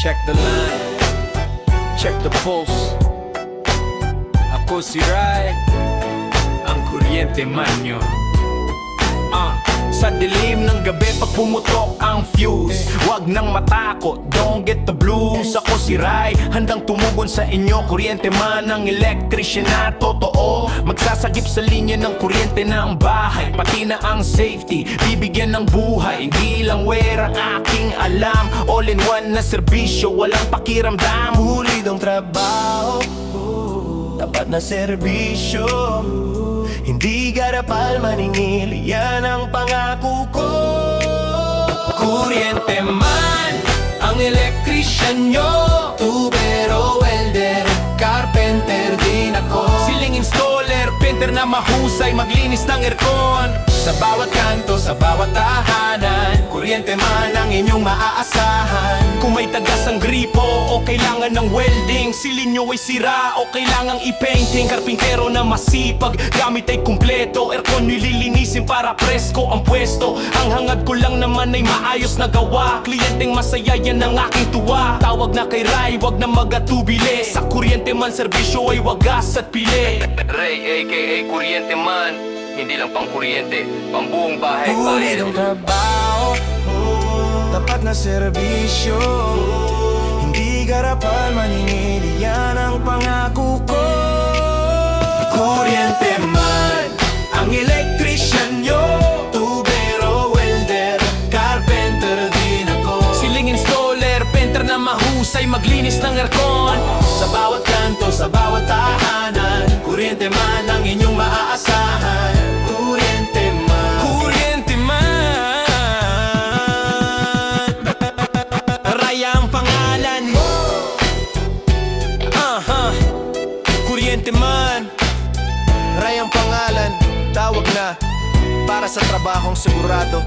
Check the line, check the pulse. Ako si Rai, ang kuryente man yun. Sa dilim ng gabi pag pumutok ang fuse, wag nang matakot, don't get the blues. Ako si Rai, handang tumugon sa inyo. Kuryente man ang electrician na totoo, magsasagip sa linya ng kuryente na ang bahay, pati na ang safety, bibigyan ng buhay. Hindi lang wear ang aking alam, all-in-one na serbisyo, walang pakiramdam. Hulid ang trabaho, tapat na serbisyo, hindi garapal maningil, yan ang pangako ko. Kuryente man ang electrician nyo, Tubero, welder, carpenter din ako. siling installer, painter na mahusay maglinis ng aircon. Sa bawat kanto, sa bawat tahanan, kuryente man ang inyong maaasahan. Kung may tagas ang gripo o kailangan ng welding, silin nyo ay sira o kailangang i-painting. Karpintero na masipag, gamit ay kumpleto, aircon nililinisin para presko ang pwesto. Ang hangad ko lang naman ay maayos na gawa, kliyenteng masaya yan ang aking tuwa. Tawag na kay Rai, wag na magatubili, sa kuryente man serbisyo ay wagas at pili. Ray aka Kuryente Man, hindi lang pang kuryente, pang buong bahay. Hulid ang trabaho, tapat na serbisyo, hindi garapal maningil, yan ang pangako ko. Kuryente man ang electrician nyo, Tubero, welder, carpenter din ako. siling installer, painter na mahusay maglinis ng aircon. Sa bawat kanto, sa bawat tahanan, kuryente man ang inyong maaasahan. Kuryente man, Kuryente man, Rai ang pangalan. Kuryente man, Ray ang pangalan, tawag na para sa trabahong sigurado.